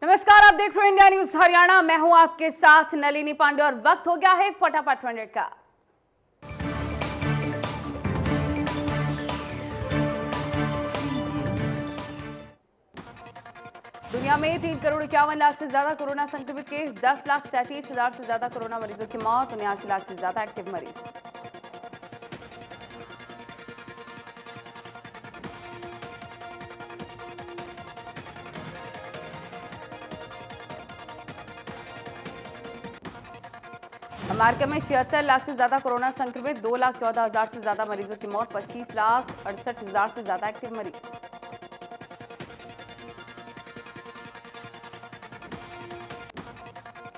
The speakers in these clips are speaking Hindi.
नमस्कार, आप देख रहे हैं इंडिया न्यूज हरियाणा। मैं हूं आपके साथ नलिनी पांडे और वक्त हो गया है फटाफट 100 का। दुनिया में 3,51,00,000 से ज्यादा कोरोना संक्रमित केस, 10,37,000 से ज्यादा कोरोना मरीजों की मौत, 79 लाख से ज्यादा एक्टिव मरीज। अमेरिका में 76 लाख से ज्यादा कोरोना संक्रमित, 2,14,000 से ज्यादा मरीजों की मौत, 25,68,000 से ज्यादा एक्टिव मरीज।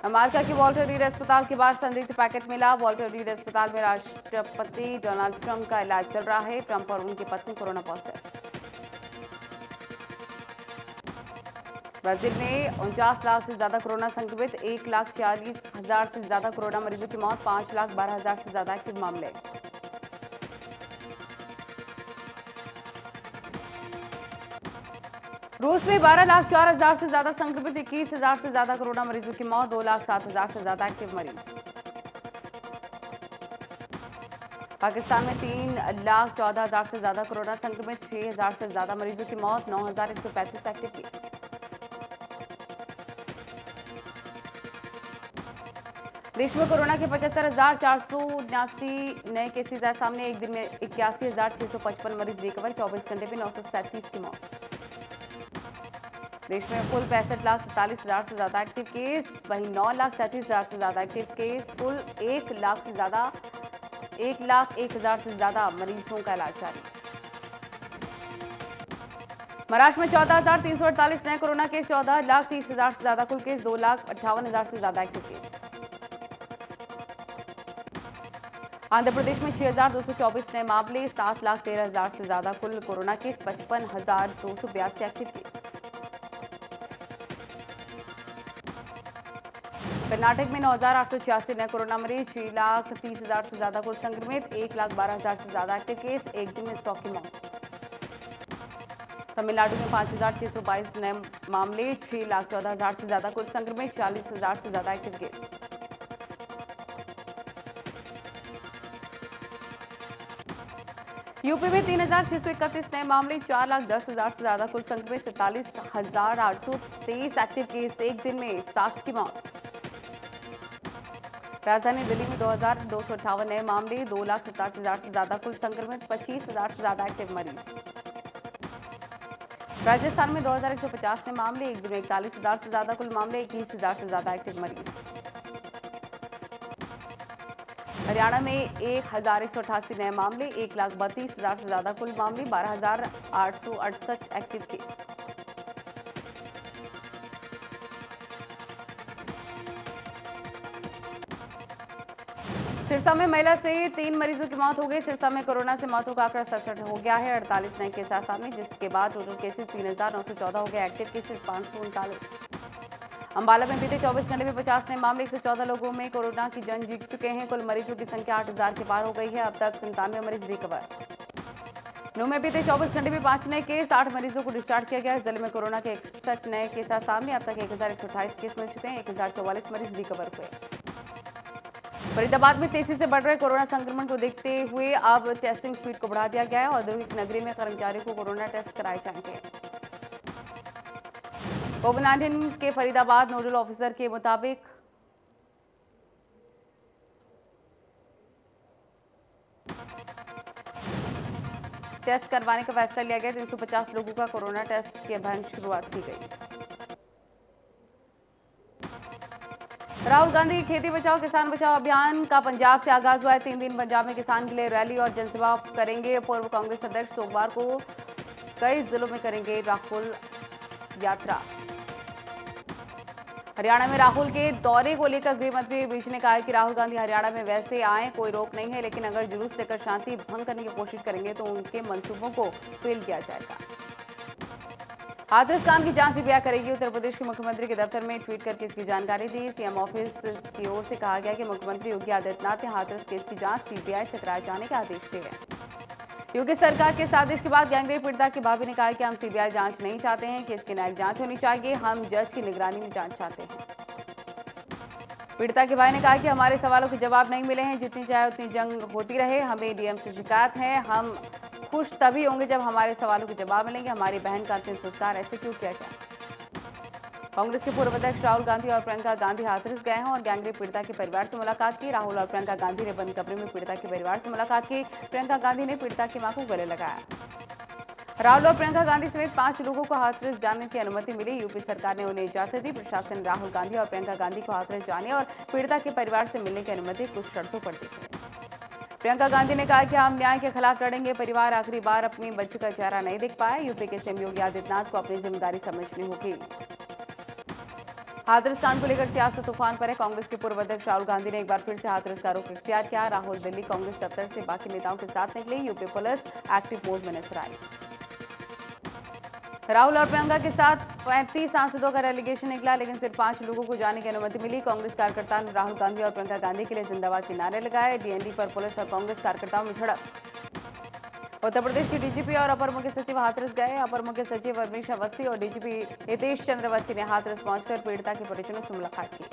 अमेरिका के वॉल्टर रीड अस्पताल के बाहर संदिग्ध पैकेट मिला। वॉल्टर रीड अस्पताल में राष्ट्रपति डोनाल्ड ट्रंप का इलाज चल रहा है। ट्रंप और उनकी पत्नी कोरोना पॉजिटिव। ब्राजील में 49 लाख से ज्यादा कोरोना संक्रमित, 1,40,000 से ज्यादा कोरोना मरीजों की मौत, 5,12,000 से ज्यादा एक्टिव मामले। रूस में 12,04,000 से ज्यादा संक्रमित, 21,000 से ज्यादा कोरोना मरीजों की मौत, 2,07,000 से ज्यादा एक्टिव मरीज। पाकिस्तान में 3,14,000 से ज्यादा कोरोना संक्रमित, 6,000 से ज्यादा मरीजों की मौत, 9,135 एक्टिव केस। देश में कोरोना के 75,479 नए केसेज आए सामने। एक दिन में 81,655 मरीज रिकवर, 24 घंटे में 937 की मौत। देश में कुल 65,47,000 से ज्यादा एक्टिव केस, वहीं 9,37,000 से ज्यादा एक्टिव केस, कुल 1,01,000 से ज्यादा मरीजों का इलाज जारी। महाराष्ट्र में 14,348 नए कोरोना केस, 14,30,000 से ज्यादा कुल केस, 2,58,000 से ज्यादा एक्टिव केस। आंध्र प्रदेश में 6,224 नए मामले, 7,13,000 से ज्यादा कुल corona case, 55,282 active case. Karnataka में 9,886 नए कोरोना मरीज, 6,30,000 से ज्यादा कुल संक्रमित, 1,12,000 से ज्यादा एक्टिव केस, एक दिन में 100 की मौत। तमिलनाडु में 5,622 नए मामले, 6,14,000 से ज्यादा कुल संक्रमित, 40,000 से ज्यादा एक्टिव केस। यूपी में 3,631 नए मामले, 4,10,000 से ज्यादा कुल संक्रमित, 47,823 एक्टिव केस, एक दिन में 60 की मौत। राजधानी दिल्ली में 2,258 नए मामले, 2,87,000 से ज्यादा कुल संक्रमित, 25,000 से ज्यादा एक्टिव मरीज। राजस्थान में 2,150 नए मामले, एक दिन में 41,000 से ज्यादा कुल मामले, 21,000 से ज्यादा एक्टिव मरीज। हरियाणा में 1,188 नए मामले, 1,32,000 से ज्यादा कुल मामले, 12,868 एक्टिव केस। सिरसा में महिला से 3 मरीजों की मौत हो गई। सिरसा में कोरोना से मौतों का आंकड़ा 67 हो गया है। 48 नए केस सामने, जिसके बाद टोटल केसेस 3,914 हो गए। Active cases 539। अंबाला में बीते 24 घंटे में 50 नए मामले, 114 लोगों में कोरोना की जंग जीत चुके हैं। कुल मरीजों की संख्या 8,000 के पार हो गई है। अब तक 97 मरीज रिकवर। नूंह में बीते 24 घंटे में 5 नए केस, 8 मरीजों को डिस्चार्ज किया गया। जिले में कोरोना के 61 नए केस सामने। अब तक 1,128 केस मिल चुके हैं। 1,044 मरीज रिकवर हुए। फरीदाबाद में तेजी से बढ़ रहे कोरोना संक्रमण को देखते हुए अब टेस्टिंग स्पीड को बढ़ा दिया गया है। औद्योगिक नगरी में कर्मचारियों को कोरोना टेस्ट कराए जाएंगे। कोविड-19 के फरीदाबाद नोडल ऑफिसर के मुताबिक टेस्ट करवाने का फैसला लिया गया। 350 लोगों का कोरोना टेस्ट की अभियान शुरुआत की गई। राहुल गांधी खेती बचाओ किसान बचाओ अभियान का पंजाब से आगाज हुआ है। 3 दिन पंजाब में किसान के लिए रैली और जनसभा करेंगे। पूर्व कांग्रेस अध्यक्ष सोमवार को कई जिलों में करेंगे राहुल यात्रा। हरियाणा में राहुल के दौरे को लेकर गृह मंत्री विज ने कहा कि राहुल गांधी हरियाणा में वैसे आए, कोई रोक नहीं है, लेकिन अगर जुलूस लेकर शांति भंग करने की कोशिश करेंगे तो उनके मंसूबों को फेल किया जाएगा। हाथरस कांड की जांच सीबीआई करेगी। उत्तर प्रदेश के मुख्यमंत्री के दफ्तर में ट्वीट करके इसकी जानकारी दी। सीएम ऑफिस की ओर से कहा गया कि मुख्यमंत्री योगी आदित्यनाथ ने हाथरस केस की जांच सीबीआई से कराए जाने के आदेश दिए हैं। योगी सरकार के साजिश के बाद गैंगरेप पीड़िता की भाभी ने कहा कि हम सीबीआई जांच नहीं चाहते हैं, केस की न्यायिक जांच होनी चाहिए, हम जज की निगरानी में जांच चाहते हैं। पीड़िता के भाई ने कहा कि हमारे सवालों के जवाब नहीं मिले हैं, जितनी चाहे उतनी जंग होती रहे, हमें डीएम से शिकायत है, हम खुश तभी होंगे जब हमारे सवालों के जवाब मिलेंगे। हमारी बहन का अंतिम संस्कार ऐसे क्यों किया गया? कांग्रेस के पूर्व अध्यक्ष राहुल गांधी और प्रियंका गांधी हाथरस गए हैं और गैंगरेप पीड़िता के परिवार से मुलाकात की। राहुल और प्रियंका गांधी ने बंद कमरे में पीड़िता के परिवार से मुलाकात की। प्रियंका गांधी ने पीड़िता की मां को गले लगाया। राहुल और प्रियंका गांधी समेत 5 लोगों को हाथरस जाने की अनुमति मिली। यूपी सरकार ने उन्हें इजाजत दी। प्रशासन राहुल गांधी और प्रियंका गांधी को हाथरस जाने और पीड़िता के परिवार से मिलने की अनुमति कुछ शर्तों पर दी है। प्रियंका गांधी ने कहा कि हम न्याय के खिलाफ लड़ेंगे। परिवार आखिरी बार अपनी बच्ची का चेहरा नहीं देख पाया। यूपी के सीएम योगी आदित्यनाथ को अपनी जिम्मेदारी समझनी होगी। हाथरस कांड को लेकर सियासत तूफान पर है। कांग्रेस के पूर्व अध्यक्ष राहुल गांधी ने एक बार फिर से हाथरस का रुख इख्तियार किया। राहुल दिल्ली कांग्रेस दफ्तर से बाकी नेताओं के साथ निकले। यूपी पुलिस एक्टिव मोड में नजर आई। राहुल और प्रियंका के साथ 35 सांसदों का रेलीगेशन निकला, लेकिन सिर्फ 5 लोगों को जाने की अनुमति मिली। कांग्रेस कार्यकर्ताओं ने राहुल गांधी और प्रियंका गांधी के लिए जिंदाबाद के नारे लगाए। डीएनडी पर पुलिस और कांग्रेस कार्यकर्ताओं में झड़प। उत्तर प्रदेश के डीजीपी और अपर मुख्य सचिव हाथरस गए। अपर मुख्य सचिव अवनीश अवस्थी और डीजीपी हितेश चंद्र अवस्थी ने हाथरस पहुंचकर पीड़िता के परिजनों से मुलाकात की।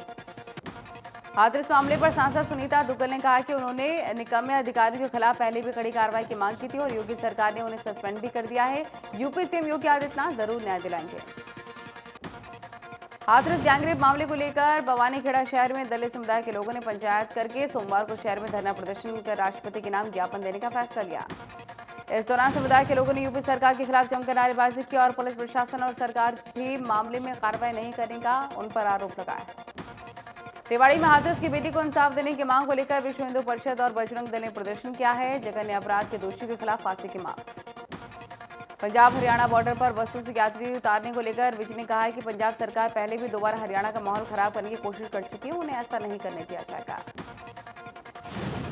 हाथरस मामले पर सांसद सुनीता दुग्गल ने कहा कि उन्होंने निकम्मे अधिकारियों के खिलाफ पहले भी कड़ी कार्रवाई की मांग की थी और योगी सरकार ने उन्हें सस्पेंड भी कर दिया है। यूपी सीएम योगी आदित्यनाथ जरूर न्याय दिलाएंगे। हाथरस गैंगरेप मामले को लेकर भवानीखेड़ा शहर में दलित समुदाय के लोगों ने पंचायत करके सोमवार को शहर में धरना प्रदर्शन कर राष्ट्रपति के नाम ज्ञापन देने का फैसला लिया। इस दौरान समुदाय के लोगों ने यूपी सरकार के खिलाफ जमकर नारेबाजी की और पुलिस प्रशासन और सरकार भी मामले में कार्रवाई नहीं करने का उन पर आरोप लगाया। रेवाड़ी में हाथरस की बेटी को इंसाफ देने की मांग को लेकर विश्व हिंदू परिषद और बजरंग दल ने प्रदर्शन किया है। जघन्य अपराध के दोषियों के खिलाफ फांसी की मांग। पंजाब हरियाणा बॉर्डर पर बसों से यात्री उतारने को लेकर विज ने कहा है कि पंजाब सरकार पहले भी दोबारा हरियाणा का माहौल खराब करने की कोशिश कर चुकी है, उन्हें ऐसा नहीं करने दिया जाएगा।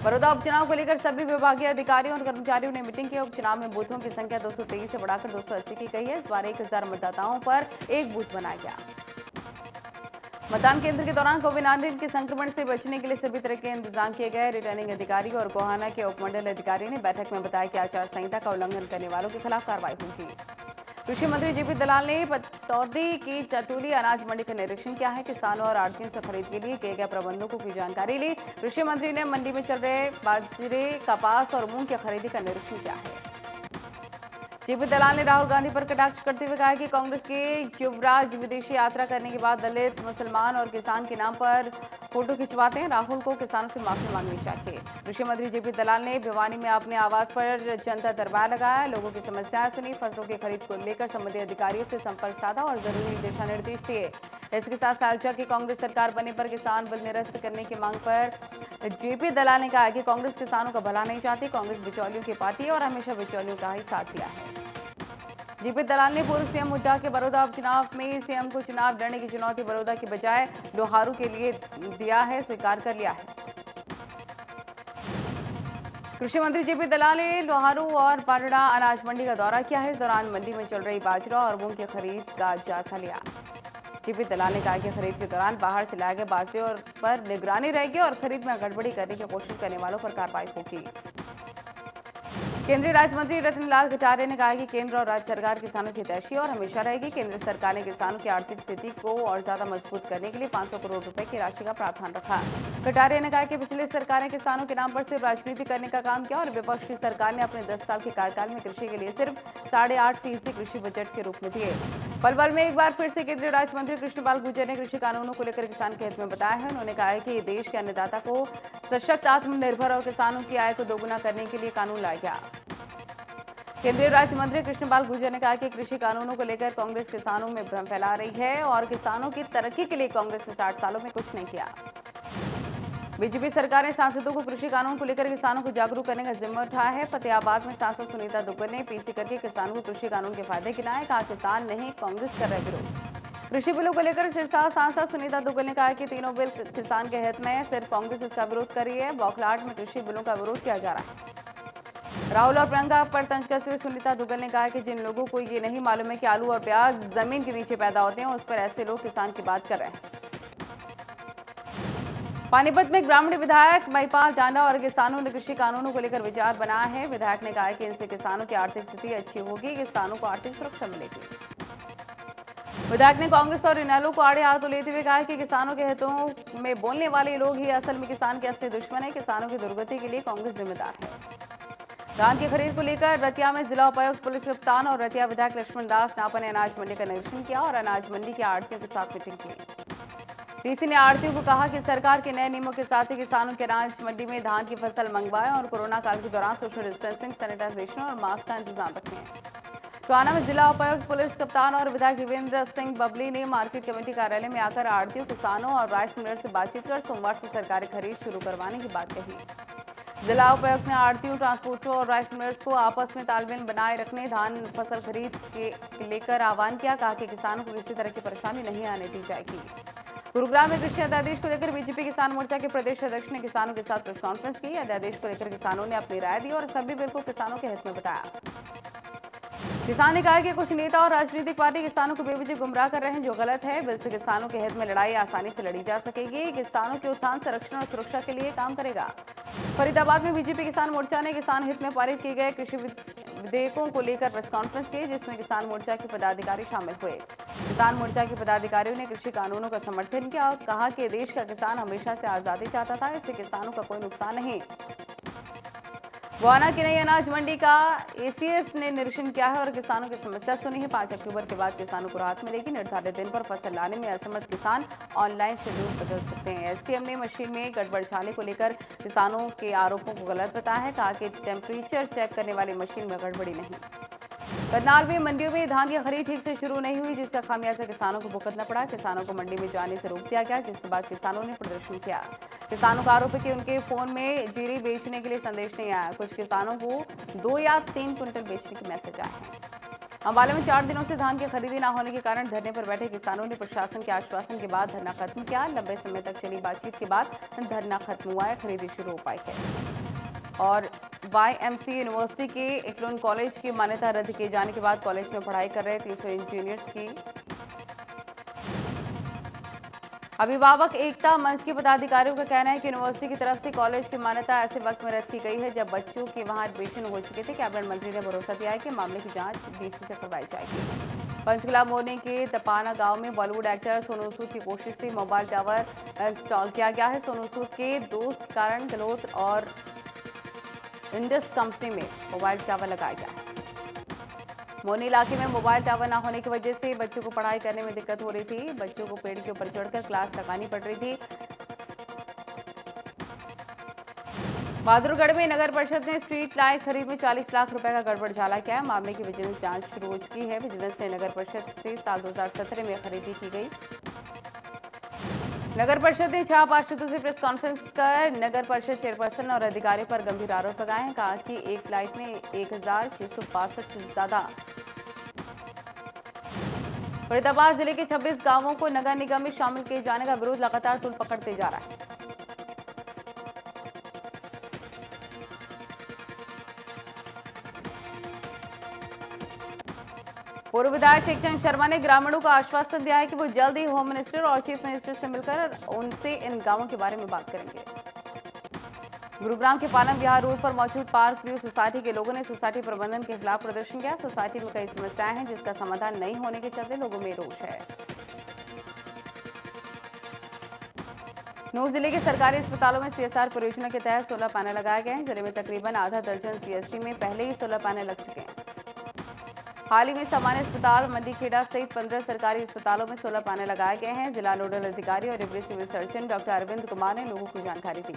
बड़ौदा उपचुनाव को लेकर सभी विभागीय अधिकारियों और कर्मचारियों ने मीटिंग की। उपचुनाव में बूथों की संख्या 223 से बढ़ाकर 280 की गई है। इस बार 1000 मतदाताओं पर एक बूथ बनाया गया। मतदान केंद्र के दौरान कोविड-19 के संक्रमण से बचने के लिए सभी तरह के इंतजाम किए गए। रिटर्निंग अधिकारी और गोहाना के उपमंडल अधिकारी ने बैठक में बताया कि आचार संहिता का उल्लंघन करने वालों के खिलाफ कार्रवाई होगी। कृषि मंत्री जेपी दलाल ने पटौदी की चटोली अनाज मंडी का निरीक्षण किया है। किसानों और आढ़तियों से खरीद के लिए किए गए प्रबंधों की जानकारी ली। कृषि मंत्री ने मंडी में चल रहे बाजरे, कपास और मूंग की खरीदी का निरीक्षण किया है। जेपी दलाल ने राहुल गांधी पर कटाक्ष करते हुए कहा कि कांग्रेस के युवराज विदेशी यात्रा करने के बाद दलित, मुसलमान और किसान के नाम पर फोटो खिंचवाते हैं। राहुल को किसानों से माफी मांगनी चाहिए। कृषि मंत्री जेपी दलाल ने भिवानी में अपने आवास पर जनता दरबार लगाया, लोगों की समस्याएं सुनी, फसलों की खरीद को लेकर संबंधित अधिकारियों से संपर्क साधा और जरूरी दिशा निर्देश दिए। इसके साथ सालचा की कांग्रेस सरकार बनने पर किसान बिल निरस्त करने की मांग पर जेपी दलाल ने कहा कि कांग्रेस किसानों का भला नहीं चाहती, कांग्रेस बिचौलियों की पार्टी है और हमेशा बिचौलियों का ही साथ दिया है। जेपी दलाल ने पूर्व सीएम हुड्डा के बड़ौदा उपचुनाव में सीएम को चुनाव लड़ने की चुनौती बड़ौदा की बजाय लोहारू के लिए दिया है, स्वीकार कर लिया है। कृषि मंत्री जेपी दलाल ने लोहारू और पाटड़ा अनाज मंडी का दौरा किया है। इस दौरान मंडी में चल रही बाजरा और मूंग की खरीद का जायजा लिया। जेपी दलाल ने कहा कि खरीद के दौरान बाहर से लाए गए बाजरे और पर निगरानी रहेगी और खरीद में गड़बड़ी करने की कोशिश करने वालों पर कार्रवाई होगी। केंद्रीय राज्य मंत्री रतनलाल कटारिया ने कहा कि केंद्र और राज्य सरकार किसानों की हितैषी और हमेशा रहेगी। केंद्र सरकार ने किसानों की आर्थिक स्थिति को और ज्यादा मजबूत करने के लिए 500 करोड़ रुपए की राशि का प्रावधान रखा। कटारिया ने कहा कि पिछली सरकारें किसानों के नाम पर सिर्फ राजनीति करने का काम किया और विपक्ष की सरकार ने अपने 10 साल के कार्यकाल में कृषि के लिए सिर्फ 8.5% कृषि बजट के रूप में दिए। पलवल में एक बार फिर से केंद्रीय राज्य मंत्री कृष्णपाल गुर्जर ने कृषि कानूनों को लेकर किसान के हित में बताया है। उन्होंने कहा है कि देश के अन्नदाता को सशक्त, आत्मनिर्भर और किसानों की आय को दोगुना करने के लिए कानून लाया गया। केंद्रीय राज्य मंत्री कृष्णपाल गुर्जर ने कहा कि कृषि कानूनों को लेकर कांग्रेस किसानों में भ्रम फैला रही है और किसानों की तरक्की के लिए कांग्रेस ने 60 सालों में कुछ नहीं किया। बीजेपी सरकार ने सांसदों को कृषि कानून को लेकर किसानों को जागरूक करने का जिम्मा उठाया है। फतेहाबाद में सांसद सुनीता दुग्गल ने पीसी करके किसानों को कृषि कानून के फायदे गिनाए। कहा किसान नहीं, कांग्रेस कर रहे विरोध। कृषि बिलों को लेकर सिरसा सांसद सुनीता दुग्गल ने कहा कि तीनों बिल किसान के हित में है, सिर्फ कांग्रेस इसका विरोध कर रही है। बौखलाहट में कृषि बिलों का विरोध किया जा रहा है। राहुल और प्रियंका पर तंज कसते हुए सुनीता दुग्गल ने कहा कि जिन लोगों को ये नहीं मालूम है कि आलू और प्याज जमीन के नीचे पैदा होते हैं, उस पर ऐसे लोग किसान की बात कर रहे हैं। पानीपत में ग्रामीण विधायक महिपाल टांडा और किसानों ने कृषि कानूनों को लेकर विचार बनाया है। विधायक ने कहा कि इनसे किसानों की आर्थिक स्थिति अच्छी होगी, किसानों को आर्थिक सुरक्षा मिलेगी। विधायक ने कांग्रेस और इनेलो को आड़े हाथों लेते हुए कहा कि किसानों के हितों में बोलने वाले लोग ही असल में किसान के असली दुश्मन है। किसानों की दुर्गति के लिए कांग्रेस जिम्मेदार है। धान की खरीद को लेकर रतिया में जिला उपायुक्त, पुलिस कप्तान और रतिया विधायक लक्ष्मण दास नापा ने अनाज मंडी का निरीक्षण किया और अनाज मंडी के आड़तियों के साथ मीटिंग की। डीसी ने आड़तियों को कहा कि सरकार के नए नियमों के साथ ही किसानों के अनाज मंडी में धान की फसल मंगवाएं और कोरोना काल के दौरान सोशल डिस्टेंसिंग, सैनिटाइजेशन और मास्क का इंतजाम रखें। टोहाना में जिला उपायुक्त, पुलिस कप्तान और विधायक देवेंद्र सिंह बबली ने मार्केट कमेटी कार्यालय में आकर आड़तियों, किसानों और राइस मिलर से बातचीत कर सोमवार से सरकारी खरीद शुरू करवाने की बात कही। जिला उपायुक्त ने आड़तियों, ट्रांसपोर्टरों और राइस मिलर्स को आपस में तालमेल बनाए रखने धान फसल खरीद के लेकर आह्वान किया। कहा कि किसानों को किसी तरह की परेशानी नहीं आने दी जाएगी। गुरुग्राम में कृषि अध्यादेश को लेकर बीजेपी किसान मोर्चा के प्रदेश अध्यक्ष ने किसानों के साथ प्रेस कॉन्फ्रेंस की। अध्यादेश को लेकर किसानों ने अपनी राय दी और सभी बिल को किसानों के हित में बताया। किसान ने कहा कि कुछ नेता और राजनीतिक पार्टी किसानों को बेवजह गुमराह कर रहे हैं, जो गलत है। बिल से किसानों के हित में लड़ाई आसानी से लड़ी जा सकेगी। किसानों के उत्थान, संरक्षण और सुरक्षा के लिए काम करेगा। फरीदाबाद में बीजेपी किसान मोर्चा ने किसान हित में पारित किए गए कृषि विधेयकों को लेकर प्रेस कॉन्फ्रेंस की, जिसमें किसान मोर्चा के पदाधिकारी शामिल हुए। किसान मोर्चा के पदाधिकारियों ने कृषि कानूनों का समर्थन किया और कहा कि देश का किसान हमेशा से आजादी चाहता था, इससे किसानों का कोई नुकसान नहीं। गोहाना की नई अनाज मंडी का एसीएस ने निरीक्षण किया है और किसानों की समस्या सुनी है। 5 अक्टूबर के बाद किसानों को राहत मिलेगी। निर्धारित दिन पर फसल लाने में असमर्थ किसान ऑनलाइन शेड्यूल बदल सकते हैं। एसडीएम ने मशीन में गड़बड़झाले को लेकर किसानों के आरोपों को गलत बताया है। कहा कि टेम्परेचर चेक करने वाली मशीन में गड़बड़ी नहीं। करनाल में मंडियों में धान की खरीद ठीक से शुरू नहीं हुई, जिसका खामियाजा किसानों को भुगतना पड़ा। किसानों को मंडी में जाने से रोक दिया गया, जिसके बाद किसानों ने प्रदर्शन किया। किसानों का आरोप है कि उनके फोन में जीरी बेचने के लिए संदेश नहीं आया। कुछ किसानों को 2 या 3 क्विंटल बेचने के मैसेज आए हैं। अंबाला में 4 दिनों से धान की खरीदी न होने के कारण धरने पर बैठे किसानों ने प्रशासन के आश्वासन के बाद धरना खत्म किया। लंबे समय तक चली बातचीत के बाद धरना खत्म हुआ है, खरीदी शुरू हो पाई है। और YMCA यूनिवर्सिटी के इक्लोन कॉलेज की मान्यता रद्द किए जाने के बाद कॉलेज में पढ़ाई कर रहे 300 इंजीनियर्स की अभिभावक एकता मंच के पदाधिकारियों का कहना है कि यूनिवर्सिटी की तरफ से कॉलेज की मान्यता ऐसे वक्त में रद्द की गई है जब बच्चों के वहां एडमिशन हो चुके थे। कैबिनेट मंत्री ने भरोसा दिया है कि मामले की जांच डीसी से करवाई जाएगी। पंचकुला मोरनी के तपाना गांव में बॉलीवुड एक्टर सोनू सूद की कोशिश से मोबाइल टावर इंस्टॉल किया गया है। सोनू सूद के दोस्त करण गहलोत और इंडस कंपनी में मोबाइल टावर लगाया गया है। मोरनी इलाके में मोबाइल टावर न होने की वजह से बच्चों को पढ़ाई करने में दिक्कत हो रही थी। बच्चों को पेड़ के ऊपर चढ़कर क्लास लगानी पड़ रही थी। बहादुरगढ़ में नगर परिषद ने स्ट्रीट लाइट खरीद में 40 लाख रुपए का गड़बड़झाला किया है। मामले की विजिलेंस जांच शुरू हो चुकी है। विजिलेंस ने नगर परिषद से साल 2017 में खरीदी की गई। नगर परिषद ने 6 पार्षदों से प्रेस कॉन्फ्रेंस कर नगर परिषद चेयरपर्सन और अधिकारियों पर गंभीर आरोप लगाए हैं। कहा कि एक लाइट में 1662 से ज्यादा। फरीदाबाद जिले के 26 गांवों को नगर निगम में शामिल किए जाने का विरोध लगातार तूल पकड़ते जा रहा है। पूर्व विधायक टेकचंद शर्मा ने ग्रामीणों को आश्वासन दिया है कि वो जल्द ही होम मिनिस्टर और चीफ मिनिस्टर से मिलकर उनसे इन गांवों के बारे में बात करेंगे। गुरुग्राम के पालम विहार रोड पर मौजूद पार्क व्यू सोसाइटी के लोगों ने सोसाइटी प्रबंधन के खिलाफ प्रदर्शन किया। सोसाइटी में कई समस्याएं हैं, जिसका समाधान नहीं होने के चलते लोगों में रोष है। नूंह जिले के सरकारी अस्पतालों में CSR परियोजना के तहत 16 पैनल लगाए गए हैं। जिले में तकरीबन आधा दर्जन CSC में पहले ही 16 पैनल लग चुके हैं। हाल ही में सामान्य अस्पताल मंडीखेड़ा सहित 15 सरकारी अस्पतालों में 16 पैनल लगाए गए हैं। जिला नोडल अधिकारी और deputy civil surgeon doctor Arvind Kumar ने लोगों को जानकारी दी।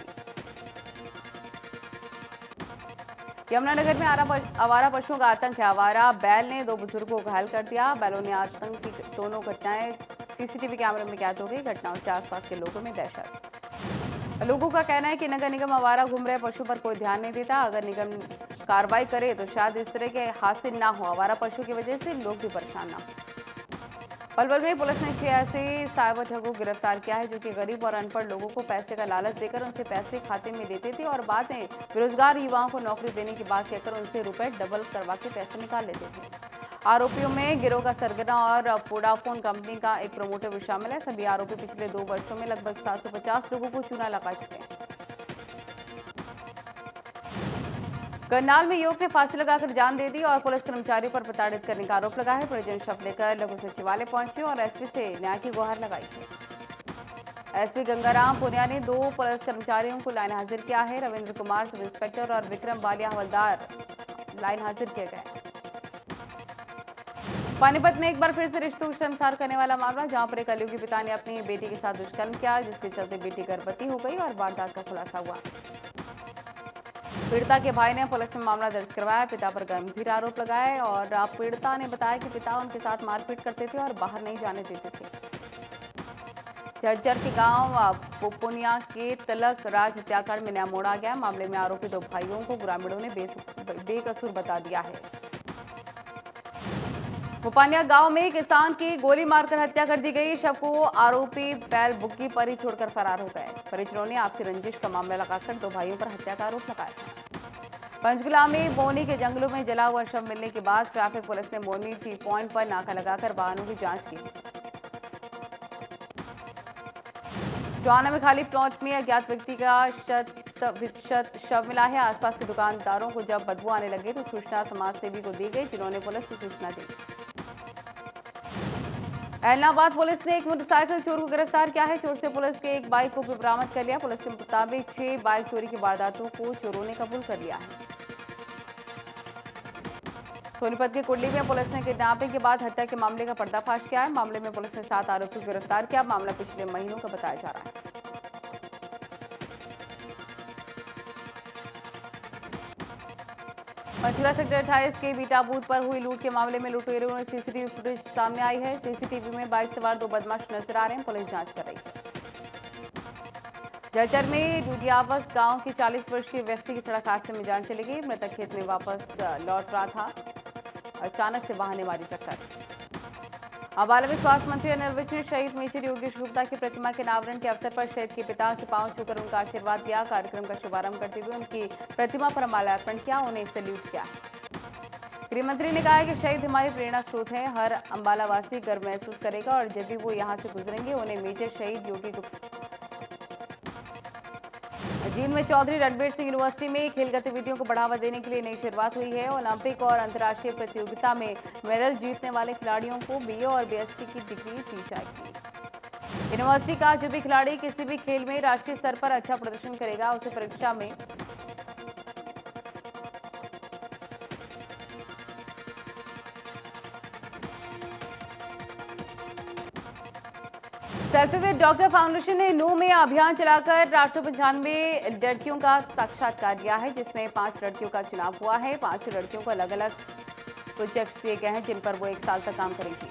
यमुनानगर में आवारा पशुओं का आतंक है। आवारा बैल ने 2 बुजुर्गों को घायल कर दिया। बैलों ने आतंक की दोनों घटनाएं CCTV कैमरे में कैद हो गई। घटनाओं से आसपास के लोगों में दहशत। लोगों का कहना है कि नगर निगम आवारा घूम रहे पशु पर कोई ध्यान नहीं देता। अगर निगम कार्रवाई करे तो शायद इस तरह के हादसे ना हो। आवारा पशु की वजह से लोग भी परेशान ना हो। पलवल में पुलिस ने 6 ऐसे साइबर ठगों को गिरफ्तार किया है, जो कि गरीब और अनपढ़ लोगों को पैसे का लालच देकर उनसे पैसे खाते में देते थे और बाद में बेरोजगार युवाओं को नौकरी देने की बात कहकर उनसे रुपए डबल करवा के पैसे निकाल लेते थे। आरोपियों में गिरोह का सरगना और वोडाफोन कंपनी का एक प्रमोटर भी शामिल है। सभी आरोपी पिछले 2 वर्षों में लगभग 750 लोगों को चूना लगा चुके हैं। करनाल में युवक ने फांसी लगाकर जान दे दी और पुलिस कर्मचारियों पर प्रताड़ित करने का आरोप लगा है। परिजन शव लेकर लघु सचिवालय पहुंचे और एसपी से न्याय की गुहार लगाई है। एसपी गंगाराम पुनिया ने 2 पुलिस कर्मचारियों को लाइन हाजिर किया है। रविंद्र कुमार सब इंस्पेक्टर और विक्रम बालिया हवलदार लाइन हाजिर किए गए। पानीपत में एक बार फिर से रिश्तों को शर्मसार करने वाला मामला, जहां पर एक कलयुगी पिता ने अपनी बेटी के साथ दुष्कर्म किया, जिसके चलते बेटी गर्भवती हो गई और वारदात का खुलासा हुआ। पीड़िता के भाई ने पुलिस में मामला दर्ज करवाया, पिता पर गंभीर आरोप लगाए और पीड़िता ने बताया कि पिता उनके साथ मारपीट करते थे और बाहर नहीं जाने देते थे। झज्जर के गांव पोपुनिया के तिलक राज हत्याकांड में नया मोड़ आ गया। मामले में आरोपी 2 भाइयों को ग्रामीणों ने बेकसूर बता दिया है। पोपानिया गांव में किसान की गोली मारकर हत्या कर दी गई। शव को आरोपी बैल बुग्गी पर ही छोड़कर फरार हो गए। परिजनों ने आपसी रंजिश का मामला लगाकर 2 भाइयों पर हत्या का आरोप लगाया। पंचकुला में बोनी के जंगलों में जला हुआ शव मिलने के बाद ट्रैफिक पुलिस ने बोनी टी पॉइंट पर नाका लगाकर वाहनों की जांच की। टोहाना में खाली प्लॉट में अज्ञात व्यक्ति का शव मिला है। आसपास के दुकानदारों को जब बदबू आने लगी तो सूचना समाज सेवी को दी गई, जिन्होंने पुलिस को सूचना दी। एलनाबाद पुलिस ने एक मोटरसाइकिल चोर को गिरफ्तार किया है। चोर से पुलिस के एक बाइक को भी बरामद कर लिया। पुलिस के मुताबिक 6 बाइक चोरी की वारदातों को चोरों ने कबूल कर लिया है। सोनीपत के कुंडली में पुलिस ने किडनैपिंग के बाद हत्या के मामले का पर्दाफाश किया है। मामले में पुलिस ने 7 आरोपियों को गिरफ्तार किया। मामला पिछले महीनों का बताया जा रहा है। पंचकुला सेक्टर 28 के बीटा बूथ पर हुई लूट के मामले में लुटेरों ने सीसीटीवी फुटेज सामने आई है। सीसीटीवी में बाइक सवार 2 बदमाश नजर आ रहे हैं। पुलिस जांच कर रही है। झज्जर में डूडियावस गांव के 40 वर्षीय व्यक्ति की सड़क हादसे में जान चली गई। मृतक खेत में वापस लौट रहा था, अचानक से वाहन ने मारी टक्कर। अम्बाला में स्वास्थ्य मंत्री अनिल विज ने शहीद मेजर योगेश गुप्ता की प्रतिमा के अनावरण के अवसर पर शहीद के पिता के पांव छूकर उनका आशीर्वाद लिया। कार्यक्रम का शुभारंभ करते हुए उनकी प्रतिमा पर माल्यार्पण किया, उन्हें सैल्यूट किया। गृह मंत्री ने कहा है कि शहीद हमारी प्रेरणा स्रोत है। हर अम्बाला वासी गर्व महसूस करेगा और जब भी वो यहाँ से गुजरेंगे उन्हें मेजर शहीद योगी गुप्ता। जींद में चौधरी रणबीर सिंह यूनिवर्सिटी में खेल गतिविधियों को बढ़ावा देने के लिए नई शुरुआत हुई है। ओलंपिक और अंतर्राष्ट्रीय प्रतियोगिता में मेडल जीतने वाले खिलाड़ियों को बीए और बीएससी की डिग्री दी जाएगी। यूनिवर्सिटी का जो भी खिलाड़ी किसी भी खेल में राष्ट्रीय स्तर पर अच्छा प्रदर्शन करेगा, उसे परीक्षा में सेल्फी विद डॉक्टर फाउंडेशन ने नूह में अभियान चलाकर 895 लड़कियों का साक्षात्कार किया है, जिसमें 5 लड़कियों का चुनाव हुआ है। 5 लड़कियों को अलग अलग प्रोजेक्ट्स दिए गए हैं, जिन पर वो 1 साल तक काम करेंगी।